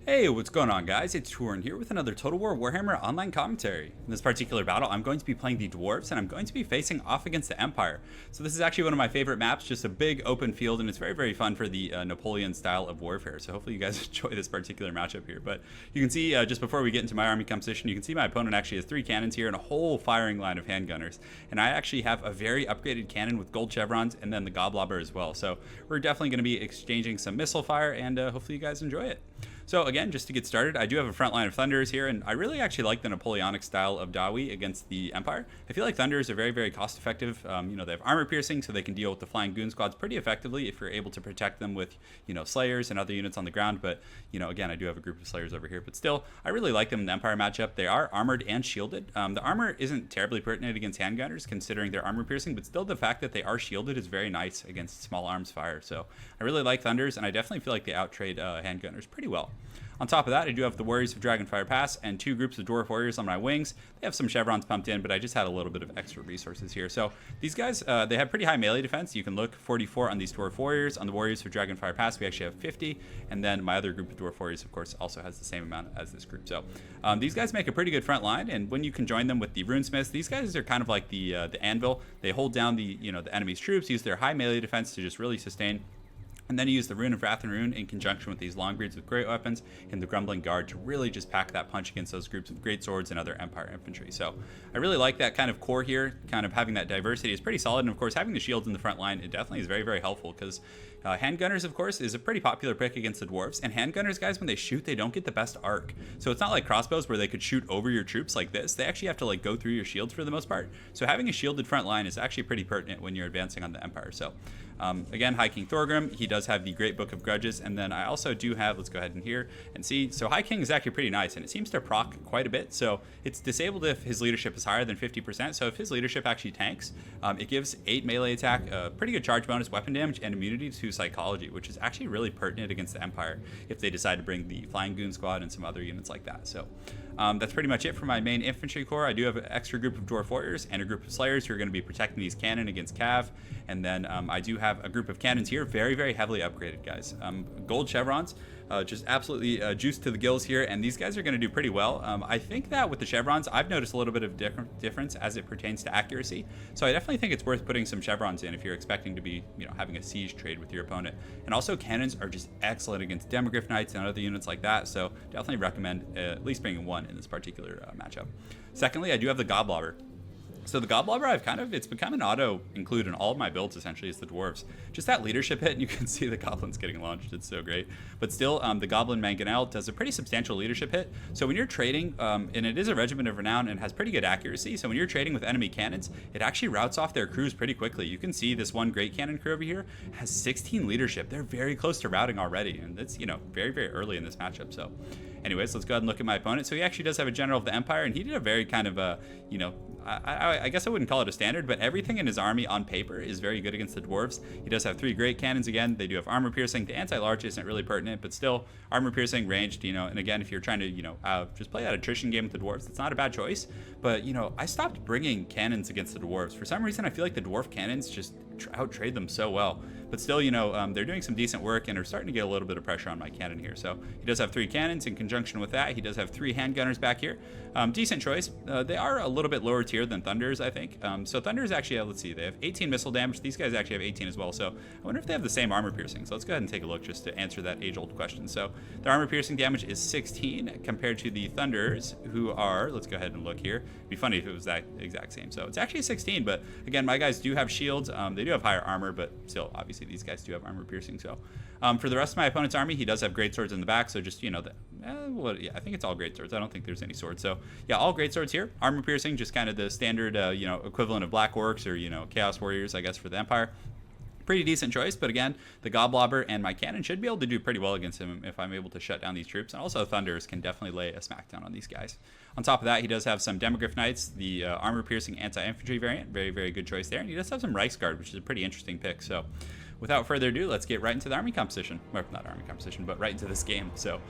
Hey, what's going on, guys? It's Turin here with another Total War Warhammer online commentary. In this particular battle, I'm going to be playing the Dwarfs, and I'm going to be facing off against the Empire. So this is actually one of my favorite maps, just a big open field, and it's very, very fun for the Napoleon style of warfare. So hopefully you guys enjoy this particular matchup here. But you can see, just before we get into my army composition, you can see my opponent actually has 3 cannons here and a whole firing line of handgunners. And I actually have a very upgraded cannon with gold chevrons, and then the Gobblobber as well. So we're definitely going to be exchanging some missile fire, and hopefully you guys enjoy it. So again, just to get started, I do have a front line of Thunders here, and I really actually like the Napoleonic style of DAWI against the Empire. I feel like Thunders are very, very cost effective. They have armor piercing, so they can deal with the flying goon squads pretty effectively if you're able to protect them with, Slayers and other units on the ground. But, again, I do have a group of Slayers over here. But still, I really like them in the Empire matchup. They are armored and shielded. The armor isn't terribly pertinent against handgunners, considering their armor piercing, but still the fact that they are shielded is very nice against small arms fire. So I really like Thunders, and I definitely feel like they outtrade handgunners pretty well. On top of that, I do have the Warriors of Dragonfire Pass and 2 groups of Dwarf Warriors on my wings. They have some chevrons pumped in, but I just had a little bit of extra resources here. So these guys, they have pretty high melee defense. You can look 44 on these Dwarf Warriors. On the Warriors of Dragonfire Pass, we actually have 50. And then my other group of Dwarf Warriors, of course, also has the same amount as this group. So these guys make a pretty good front line. And when you can join them with the Runesmiths, these guys are kind of like the anvil. They hold down the enemy's troops, use their high melee defense to just really sustain. And then you use the Rune of Wrath and Rune in conjunction with these Longbeards with great weapons and the Grumbling Guard to really just pack that punch against those groups of great swords and other Empire infantry. So I really like that kind of core here. Kind of having that diversity is pretty solid. And of course, having the shields in the front line, it definitely is very, very helpful because handgunners, of course, is a pretty popular pick against the Dwarves. And handgunners, guys, when they shoot, they don't get the best arc. So it's not like crossbows where they could shoot over your troops like this. They actually have to go through your shields for the most part. So having a shielded front line is actually pretty pertinent when you're advancing on the Empire. So again, High King Thorgrim, he does have the Great Book of Grudges, and then I also do have, let's go ahead in here and see, so High King is actually pretty nice, and it seems to proc quite a bit, so it's disabled if his leadership is higher than 50%, so if his leadership actually tanks, it gives 8 melee attack, pretty good charge bonus, weapon damage, and immunity to psychology, which is actually really pertinent against the Empire if they decide to bring the Flying Goon Squad and some other units like that. So that's pretty much it for my main infantry corps. I do have an extra group of Dwarf Warriors and a group of Slayers who are going to be protecting these cannon against Cav. And then I do have a group of cannons here, very, very heavily upgraded, guys. Gold chevrons, just absolutely juiced to the gills here, and these guys are going to do pretty well. I think that with the chevrons, I've noticed a little bit of difference as it pertains to accuracy. So I definitely think it's worth putting some chevrons in if you're expecting to be, having a siege trade with your opponent. And also cannons are just excellent against Demogryph Knights and other units like that. So definitely recommend at least bringing one in this particular matchup. Secondly, I do have the Gobblobber. So the Gobblobber, it's become an auto include in all of my builds essentially is the Dwarves. Just that leadership hit, and you can see the Goblins getting launched. It's so great. But still, the Goblin Mangonel does a pretty substantial leadership hit. So when you're trading, and it is a Regiment of Renown and has pretty good accuracy, so when you're trading with enemy cannons, it actually routes off their crews pretty quickly. You can see this one Great Cannon crew over here has 16 leadership. They're very close to routing already, and that's, very, very early in this matchup. So anyways, let's go ahead and look at my opponent. So he actually does have a General of the Empire, and he did a very kind of, I guess I wouldn't call it a standard, but everything in his army on paper is very good against the Dwarves. He does have 3 great cannons again. They do have armor piercing. The anti-large isn't really pertinent, but still armor piercing, ranged, and again, if you're trying to, just play that attrition game with the Dwarves, it's not a bad choice. But, I stopped bringing cannons against the Dwarves. For some reason, I feel like the Dwarf cannons just out-trade them so well. But still, they're doing some decent work and are starting to get a little bit of pressure on my cannon here. So he does have 3 cannons. In conjunction with that, he does have 3 handgunners back here. Decent choice. They are a little bit lower tier than Thunders, I think. So Thunders actually have, let's see, they have 18 missile damage. These guys actually have 18 as well. So I wonder if they have the same armor piercing. So let's go ahead and take a look just to answer that age-old question. So their armor piercing damage is 16 compared to the Thunders, who are, let's go ahead and look here. It'd be funny if it was that exact same. So it's actually 16, but again, my guys do have shields. They do have higher armor, but still, obviously, these guys do have armor piercing. So for the rest of my opponent's army, he does have great swords in the back. So just, yeah, I think it's all great swords. I don't think there's any swords. So yeah, all great swords here. Armor piercing, just kind of the standard, equivalent of Black Orcs or, Chaos Warriors, I guess, for the Empire. Pretty decent choice, but again, the Gobblobber and my cannon should be able to do pretty well against him if I'm able to shut down these troops. And also Thunders can definitely lay a smackdown on these guys. On top of that, he does have some Demogryph Knights, the armor-piercing anti-infantry variant. Very, very good choice there. And he does have some Reichsguard, which is a pretty interesting pick. So without further ado, let's get right into the army composition. Or not army composition, but right into this game. So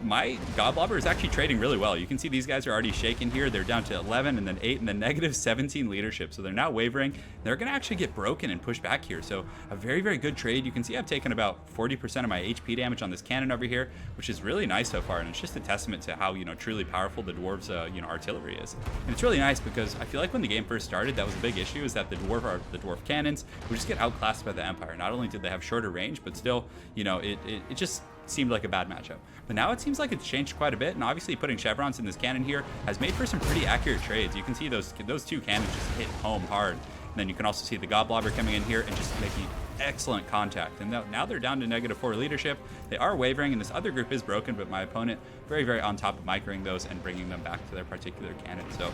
my Godblobber is actually trading really well. You can see these guys are already shaken here. They're down to 11 and then 8 and then negative 17 leadership. So they're now wavering. They're going to actually get broken and push back here. So a very, very good trade. You can see I've taken about 40% of my HP damage on this cannon over here, which is really nice so far. And it's just a testament to how, truly powerful the Dwarves, artillery is. And it's really nice because I feel like when the game first started, that was a big issue, is that the Dwarf cannons would just get outclassed by the Empire. Not only did they have shorter range, but still, it just seemed like a bad matchup. But now it seems like it's changed quite a bit, and obviously putting chevrons in this cannon here has made for some pretty accurate trades. You can see those two cannons just hit home hard. And then you can also see the Godblobber coming in here and just making excellent contact. And now they're down to -4 leadership. They are wavering, and this other group is broken, but my opponent very, very on top of microing those and bringing them back to their particular cannon. So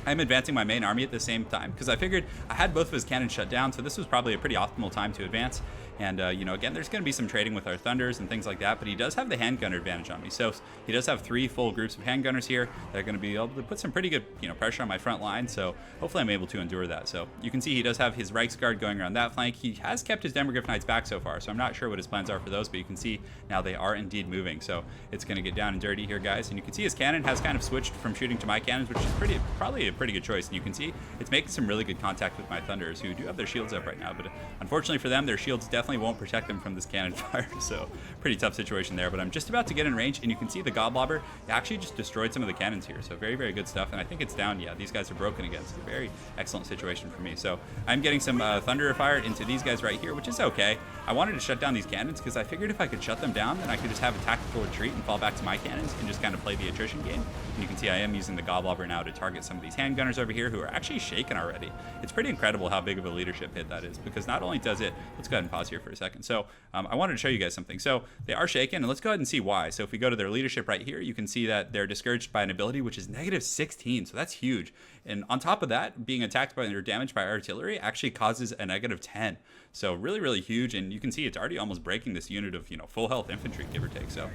I'm advancing my main army at the same time because I figured I had both of his cannons shut down, so this was probably a pretty optimal time to advance. And, again, there's going to be some trading with our Thunders and things like that, but he does have the handgunner advantage on me. So he does have 3 full groups of handgunners here that are going to be able to put some pretty good, pressure on my front line. So hopefully I'm able to endure that. So you can see he does have his Reichsguard going around that flank. He has kept his Demogryph Knights back so far, so I'm not sure what his plans are for those, but you can see now they are indeed moving. So it's going to get down and dirty here, guys. And you can see his cannon has kind of switched from shooting to my cannons, which is probably a pretty good choice. And you can see it's making some really good contact with my Thunders, who do have their shields up right now. But unfortunately for them, their shields definitely won't protect them from this cannon fire, so pretty tough situation there. But I'm just about to get in range, and you can see the Godblobber actually just destroyed some of the cannons here, so very, very good stuff. And I think it's down. Yeah, these guys are broken again, so very excellent situation for me. So I'm getting some Thunder fired into these guys right here, which is okay. I wanted to shut down these cannons because I figured if I could shut them down, then I could just have a tactical retreat and fall back to my cannons and just kind of play the attrition game. And you can see I am using the Godblobber now to target some of these handgunners over here who are actually shaken already. It's pretty incredible how big of a leadership hit that is, because not only does it, let's go ahead and pause here for a second. So I wanted to show you guys something. So they are shaken, and let's go ahead and see why. So if we go to their leadership right here, you can see that they're discouraged by an ability which is -16, so that's huge. And on top of that, being attacked by or damaged by artillery actually causes a -10. So really, really huge, and you can see it's already almost breaking this unit of full health infantry, give or take. So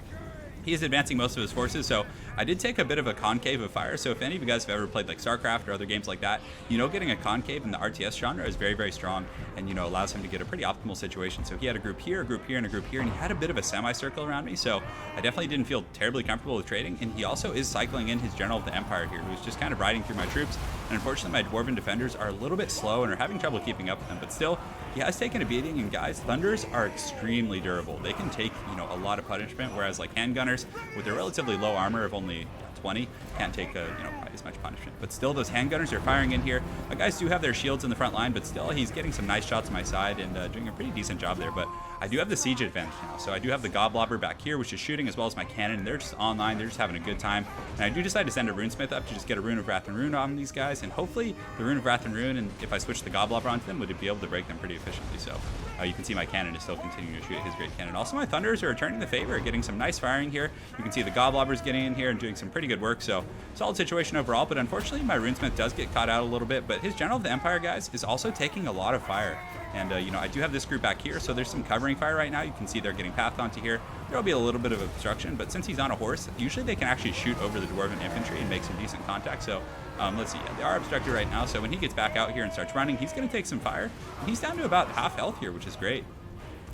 he is advancing most of his forces, so I did take a bit of a concave of fire. So if any of you guys have ever played like StarCraft or other games like that, getting a concave in the RTS genre is very, very strong, and allows him to get a pretty optimal situation. So he had a group here, and a group here, and he had a bit of a semicircle around me, so I definitely didn't feel terribly comfortable with trading. And he also is cycling in his General of the Empire here, who's just kind of riding through my troops. And unfortunately, my Dwarven defenders are a little bit slow and are having trouble keeping up with them, but still, he has taken a beating. And guys, Thunders are extremely durable. They can take, a lot of punishment, whereas like handgunners with their relatively low armor of only 20 can't take quite as much punishment. But still, those handgunners are firing in here. My guys do have their shields in the front line, but still he's getting some nice shots on my side and doing a pretty decent job there. But I do have the siege advantage now, so I do have the Godblobber back here, which is shooting, as well as my cannon, and they're just online. They're just having a good time. And I do decide to send a Runesmith up to just get a Rune of Wrath and Rune on these guys, and hopefully the Rune of Wrath and Rune, and if I switch the Godblobber onto them, would be able to break them pretty efficiently. So you can see my cannon is still continuing to shoot his great cannon. Also, my Thunders are returning the favor, getting some nice firing here. You can see the Godblobber's getting in here and doing some pretty good work, so solid situation overall. But unfortunately, my Runesmith does get caught out a little bit, but his General of the Empire, guys, is also taking a lot of fire. And, I do have this group back here, so there's some covering fire right now. You can see they're getting pathed onto here. There will be a little bit of obstruction, but since he's on a horse, usually they can actually shoot over the Dwarven infantry and make some decent contact. So let's see. Yeah, they are obstructed right now, so when he gets back out here and starts running, he's going to take some fire. And he's down to about half health here, which is great.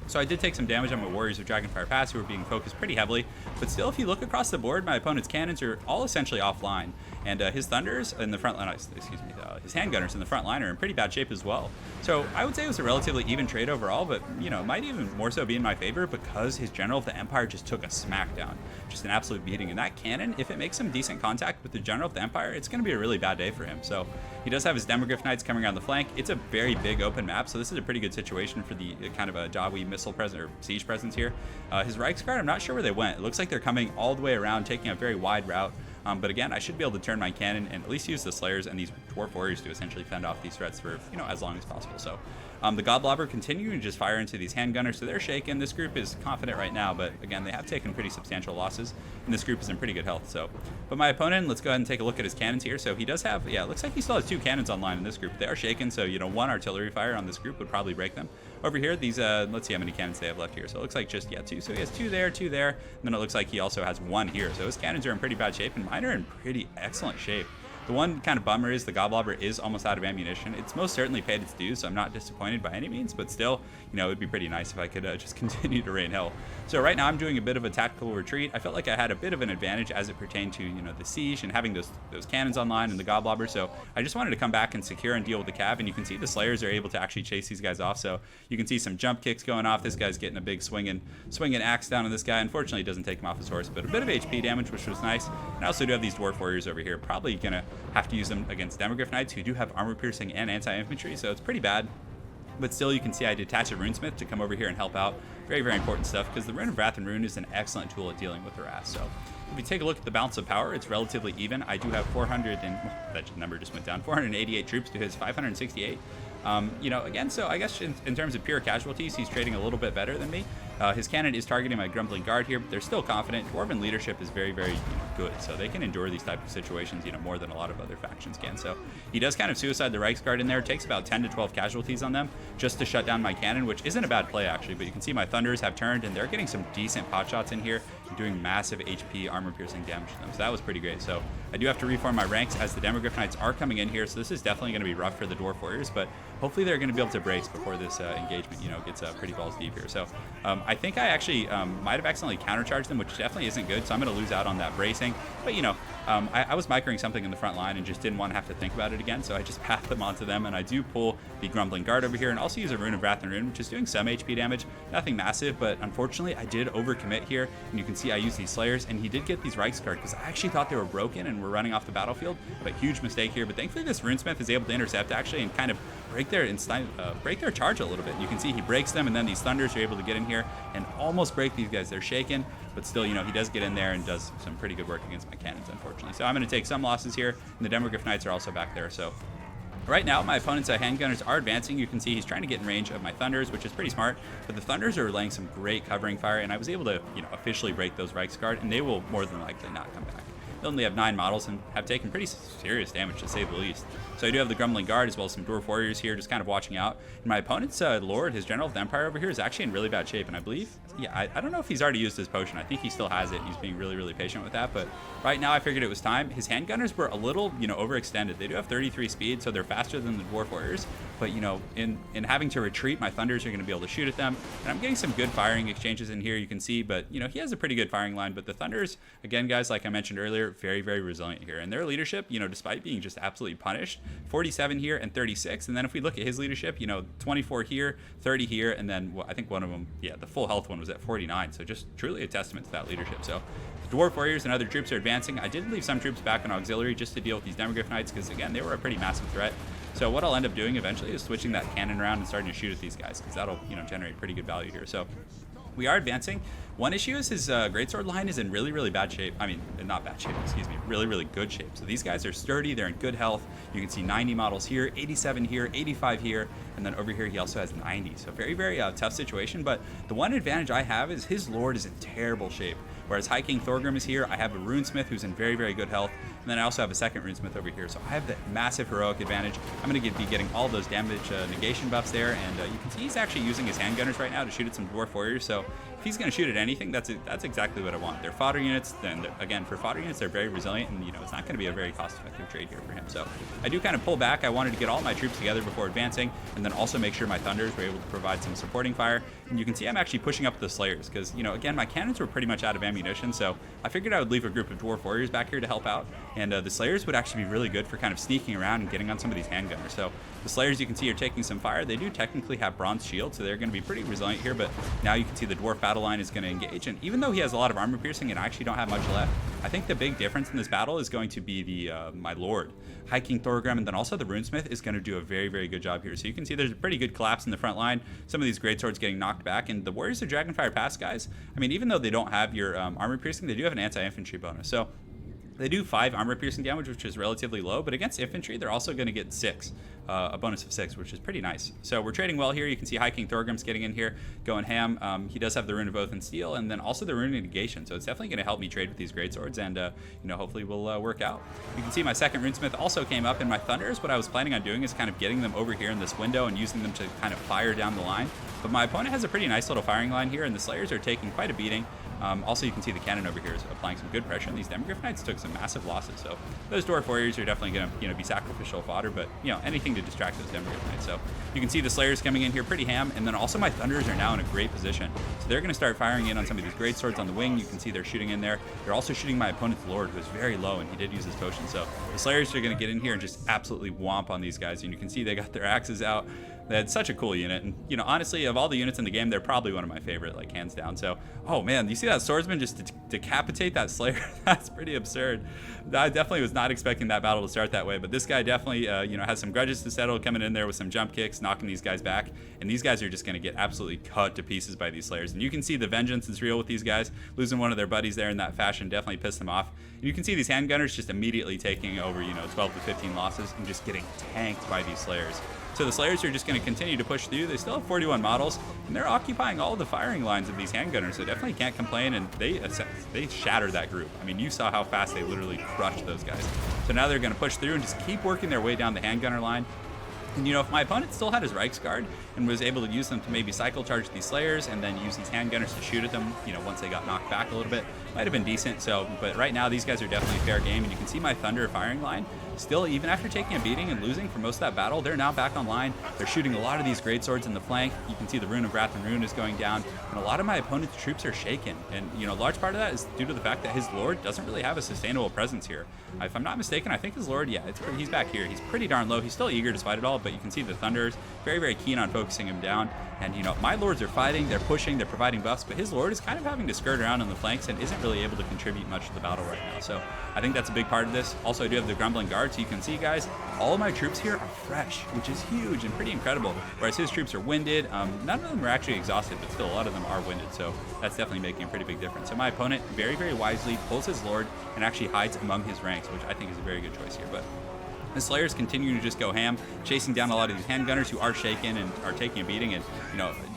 So I did take some damage on my Warriors of Dragonfire Pass, who are being focused pretty heavily. But still, if you look across the board, my opponent's cannons are all essentially offline. And his Thunders in the front line, his handgunners in the front line are in pretty bad shape as well. So I would say it was a relatively even trade overall, but, it might even more so be in my favor because his General of the Empire just took a smackdown. Just an absolute beating. And that cannon, if it makes some decent contact with the General of the Empire, it's going to be a really bad day for him. So he does have his Demogryph Knights coming around the flank. It's a very big open map, so this is a pretty good situation for the kind of a DAWI missile presence or siege presence here. His Reichsguard, I'm not sure where they went. It looks like they're coming all the way around, taking a very wide route. But again, I should be able to turn my cannon and at least use the Slayers and these Dwarf Warriors to essentially fend off these threats for, as long as possible. So the Godblobber continuing to just fire into these handgunners, so they're shaken. This group is confident right now, but again, they have taken pretty substantial losses, and this group is in pretty good health. So, but my opponent, let's go ahead and take a look at his cannons here. So he does have, it looks like he still has 2 cannons online in this group. They are shaken, so 1 artillery fire on this group would probably break them. Over here, these, let's see how many cannons they have left here. So it looks like just, 2. So he has 2 there, 2 there, and then it looks like he also has 1 here. So his cannons are in pretty bad shape, and mine are in pretty excellent shape. The one kind of bummer is the Goblobber is almost out of ammunition. It's most certainly paid its dues, so I'm not disappointed by any means, but still, you know, it'd be pretty nice if I could just continue to rain hell. So right now I'm doing a bit of a tactical retreat. I felt like I had a bit of an advantage as it pertained to, you know, the siege and having those cannons online and the Goblobber, so I just wanted to come back and secure and deal with the Cav, and you can see the Slayers are able to actually chase these guys off, so you can see some jump kicks going off. This guy's getting a big swinging axe down on this guy. Unfortunately, it doesn't take him off his horse, but a bit of HP damage, which was nice. And I also do have these Dwarf Warriors over here. Probably gonna have to use them against Demogryph Knights, who do have armor piercing and anti-infantry, so it's pretty bad. But still, you can see I detach a Runesmith to come over here and help out. Very, very important stuff, because the Rune of Wrath and Rune is an excellent tool at dealing with harass. So if you take a look at the balance of power, it's relatively even. I do have 400 and that number just went down. 488 troops to his 568. You know, again, so I guess in terms of pure casualties, he's trading a little bit better than me. His cannon is targeting my Grumbling Guard here, but they're still confident. Dwarven leadership is very, very good, so they can endure these type of situations, you know, more than a lot of other factions can. So he does kind of suicide the Reichsguard in there. It takes about 10 to 12 casualties on them just to shut down my cannon, which isn't a bad play actually, but you can see my Thunders have turned and they're getting some decent pot shots in here and doing massive HP armor piercing damage to them. So that was pretty great. So I do have to reform my ranks as the Demogryph Knights are coming in here, so this is definitely going to be rough for the Dwarf Warriors, but hopefully they're going to be able to brace before this engagement, you know, gets pretty balls deep here. So I think I actually might have accidentally countercharged them, which definitely isn't good, so I'm going to lose out on that bracing. But, you know, I was microing something in the front line and just didn't want to have to think about it again, so I just passed them onto them, and I do pull the Grumbling Guard over here and also use a Rune of Wrath and Rune, which is doing some HP damage. Nothing massive, but unfortunately I did overcommit here, and you can see I use these Slayers, and he did get these Reichsguard because I actually thought they were broken and were running off the battlefield, but huge mistake here. But thankfully this Runesmith is able to intercept actually and kind of break their charge a little bit. You can see he breaks them, and then these Thunders are able to get in here and almost break these guys. They're shaken, but still, you know, he does get in there and does some pretty good work against my cannons, unfortunately. So I'm going to take some losses here, and the Demogryph Knights are also back there. So right now, my opponent's handgunners are advancing. You can see he's trying to get in range of my Thunders, which is pretty smart, but the Thunders are laying some great covering fire, and I was able to, you know, officially break those Reichsguard, and they will more than likely not come back. They only have 9 models and have taken pretty serious damage, to say the least. So I do have the Grumbling Guard as well as some Dwarf Warriors here, just kind of watching out. And my opponent's Lord, his General of the Empire over here, is actually in really bad shape. And I believe, yeah, I don't know if he's already used his potion. I think he still has it, and he's being really, really patient with that. But right now, I figured it was time. His handgunners were a little, you know, overextended. They do have 33 speed, so they're faster than the Dwarf Warriors. But, you know, in having to retreat, my Thunders are going to be able to shoot at them. And I'm getting some good firing exchanges in here, you can see. But, you know, he has a pretty good firing line. But the Thunders, again, guys, like I mentioned earlier, very, very resilient here, and their leadership, you know, despite being just absolutely punished, 47 here and 36. And then if we look at his leadership, you know, 24 here, 30 here, and then I think one of them, yeah, the full health one was at 49. So just truly a testament to that leadership. So the Dwarf Warriors and other troops are advancing. I did leave some troops back on auxiliary just to deal with these Demogryph Knights, because again, they were a pretty massive threat. So what I'll end up doing eventually is switching that cannon around and starting to shoot at these guys, because that'll, you know, generate pretty good value here. So we are advancing. One issue is his greatsword line is in really, really bad shape. I mean, not bad shape, excuse me, really, really good shape. So these guys are sturdy, they're in good health. You can see 90 models here, 87 here, 85 here, and then over here he also has 90. So very, very tough situation, but the one advantage I have is his Lord is in terrible shape. Whereas High King Thorgrim is here, I have a Runesmith who's in very, very good health, and then I also have a second Runesmith over here. So I have that massive heroic advantage. I'm going to be getting all those damage negation buffs there, and you can see he's actually using his handgunners right now to shoot at some Dwarf Warriors. So if he's going to shoot at anything, that's exactly what I want. They're fodder units, then again, for fodder units, they're very resilient, and you know, it's not going to be a very cost-effective trade here for him. So I do kind of pull back. I wanted to get all my troops together before advancing, and then also make sure my Thunders were able to provide some supporting fire. And you can see I'm actually pushing up the Slayers, because, you know, again, my cannons were pretty much out of ammunition, so I figured I would leave a group of Dwarf Warriors back here to help out, and the Slayers would actually be really good for kind of sneaking around and getting on some of these handgunners. So the Slayers, you can see, are taking some fire. They do technically have bronze shields, so they're going to be pretty resilient here, but now you can see the Dwarf battle line is going to engage, and even though he has a lot of armor piercing and I actually don't have much left, I think the big difference in this battle is going to be the my Lord, High King Thorgrim, and then also the Runesmith is going to do a very, very good job here. So you can see there's a pretty good collapse in the front line. Some of these greatswords getting knocked back, and the Warriors of Dragonfire Pass guys, I mean, even though they don't have your armor piercing, they do have an anti-infantry bonus. So they do 5 armor piercing damage, which is relatively low, but against infantry, they're also going to get 6, a bonus of 6, which is pretty nice. So we're trading well here. You can see High King Thorgrim's getting in here, going ham. He does have the Rune of Oath and Steel, and then also the Rune of Negation. So it's definitely going to help me trade with these greatswords, and you know, hopefully will work out. You can see my second Runesmith also came up, and my Thunders, what I was planning on doing is kind of getting them over here in this window and using them to kind of fire down the line. But my opponent has a pretty nice little firing line here, and the Slayers are taking quite a beating. Also, you can see the cannon over here is applying some good pressure, and these Demogryph Knights took some massive losses. So those Dwarf Warriors are definitely going to be sacrificial fodder, but anything to distract those Demogryph Knights. So you can see the Slayers coming in here pretty ham, and then also my Thunders are now in a great position. So they're going to start firing in on some of these great swords on the wing. You can see they're shooting in there. They're also shooting my opponent's Lord, who is very low, and he did use his potion. So the Slayers are going to get in here and just absolutely womp on these guys, and you can see they got their axes out. That's such a cool unit, and honestly, of all the units in the game, they're probably one of my favorite, like hands down. So, oh man, you see that swordsman just decapitate that Slayer? That's pretty absurd. I definitely was not expecting that battle to start that way, but this guy definitely, has some grudges to settle, coming in there with some jump kicks, knocking these guys back, and these guys are just going to get absolutely cut to pieces by these Slayers. And you can see the vengeance is real with these guys. Losing one of their buddies there in that fashion definitely pissed them off. And you can see these handgunners just immediately taking over, 12 to 15 losses and just getting tanked by these Slayers. So the Slayers are just going to continue to push through. They still have 41 models, and they're occupying all the firing lines of these handgunners, so definitely can't complain, and they shattered that group. I mean, you saw how fast they literally crushed those guys. So now they're going to push through and just keep working their way down the handgunner line. And if my opponent still had his Reichsguard and was able to use them to maybe cycle charge these Slayers and then use these handgunners to shoot at them, once they got knocked back a little bit, might have been decent. So, but right now these guys are definitely fair game, and you can see my Thunder firing line still, even after taking a beating and losing for most of that battle, they're now back online. They're shooting a lot of these great swords in the flank. You can see the Rune of Wrath and Rune is going down, and a lot of my opponent's troops are shaken. And a large part of that is due to the fact that his Lord doesn't really have a sustainable presence here. If I'm not mistaken, I think his Lord, he's back here. He's pretty darn low. He's still eager despite it all, but you can see the Thunders very, very keen on focusing him down. And my Lords are fighting, they're pushing, they're providing buffs, but his Lord is kind of having to skirt around on the flanks and isn't really able to contribute much to the battle right now. So I think that's a big part of this. Also, I do have the Grumbling Guard, so you can see, guys, all of my troops here are fresh, which is huge and pretty incredible. Whereas his troops are winded. None of them are actually exhausted, but still a lot of them are winded, so that's definitely making a pretty big difference. So my opponent very, very wisely pulls his Lord and actually hides among his ranks, which I think is a very good choice here. But the Slayers continue to just go ham, chasing down a lot of these handgunners who are shaken and are taking a beating. And,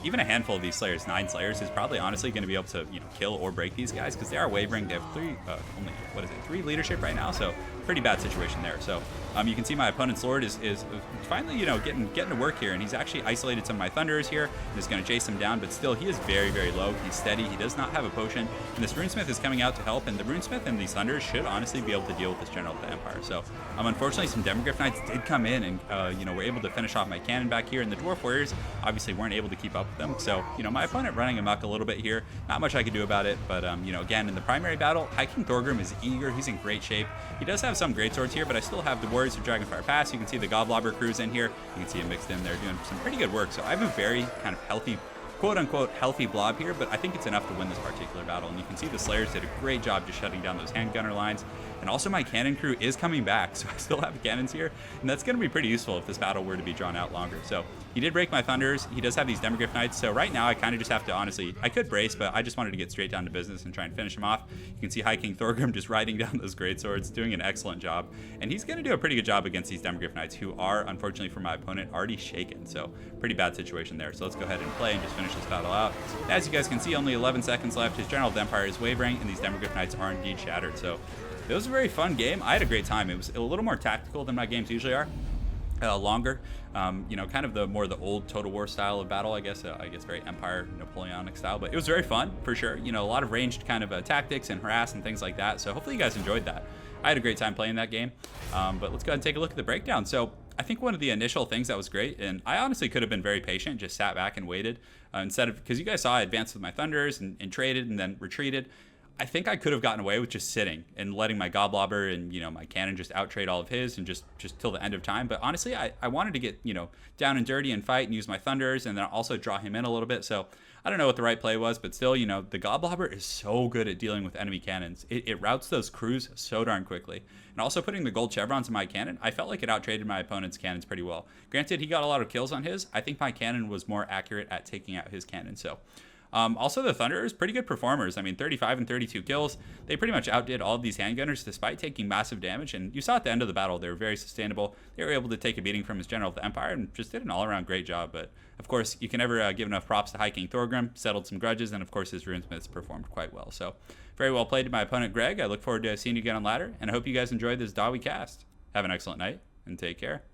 even a handful of these Slayers, 9 Slayers, is probably honestly going to be able to, kill or break these guys, because they are wavering. They have 3 leadership right now, so pretty bad situation there. So you can see my opponent's Lord is finally, getting to work here, and he's actually isolated some of my Thunderers here and is going to chase them down, but still he is very, very low. He's steady. He does not have a potion, and this Runesmith is coming out to help, and the Runesmith and these Thunders should honestly be able to deal with this General of the Empire. So unfortunately, some Demogryph Knights did come in and were able to finish off my cannon back here, and the Dwarf Warriors obviously weren't able to keep up with them. So my opponent running amok a little bit here, not much I could do about it. But again, in the primary battle, High King Thorgrim is eager. He's in great shape. He does have some great swords here, but I still have the Warriors of Dragonfire Pass. You can see the Godlobber crews in here. You can see him mixed in there doing some pretty good work. So I have a very kind of healthy, quote-unquote healthy blob here, but I think it's enough to win this particular battle. And you can see the Slayers did a great job just shutting down those handgunner lines. And also my cannon crew is coming back, so I still have cannons here, and that's going to be pretty useful if this battle were to be drawn out longer. So he did break my Thunders. He does have these Demogryph Knights, so right now I kind of just have to, honestly, I could brace, but I just wanted to get straight down to business and try and finish him off. You can see High King Thorgrim just riding down those great swords, doing an excellent job, and he's going to do a pretty good job against these Demogryph Knights, who are, unfortunately for my opponent, already shaken. So pretty bad situation there. So let's go ahead and play and just finish this battle out. As you guys can see, only 11 seconds left. His General of the Empire is wavering, and these Demogryph Knights are indeed shattered. So it was a very fun game. I had a great time. It was a little more tactical than my games usually are. Longer, kind of the old Total War style of battle, I guess very Empire Napoleonic style, but it was very fun for sure. A lot of ranged kind of tactics and harass and things like that. So hopefully you guys enjoyed that. I had a great time playing that game. But let's go ahead and take a look at the breakdown. So I think one of the initial things that was great, and I honestly could have been very patient, just sat back and waited instead of, because you guys saw I advanced with my Thunders and traded and then retreated. I think I could have gotten away with just sitting and letting my Godlobber and, my cannon just outtrade all of his and just till the end of time. But honestly, I wanted to get, down and dirty and fight and use my Thunders and then also draw him in a little bit. So I don't know what the right play was, but still, the Godlobber is so good at dealing with enemy cannons. It routes those crews so darn quickly. And also putting the gold chevrons in my cannon, I felt like it outtraded my opponent's cannons pretty well. Granted, he got a lot of kills on his. I think my cannon was more accurate at taking out his cannon. So also, the Thunderers, pretty good performers. I mean, 35 and 32 kills. They pretty much outdid all of these handgunners despite taking massive damage. And you saw at the end of the battle, they were very sustainable. They were able to take a beating from his General of the Empire and just did an all-around great job. But, of course, you can never give enough props to High King Thorgrim. Settled some grudges, and, of course, his Runesmiths performed quite well. So, very well played to my opponent, Greg. I look forward to seeing you again on ladder, and I hope you guys enjoyed this DAWI cast. Have an excellent night, and take care.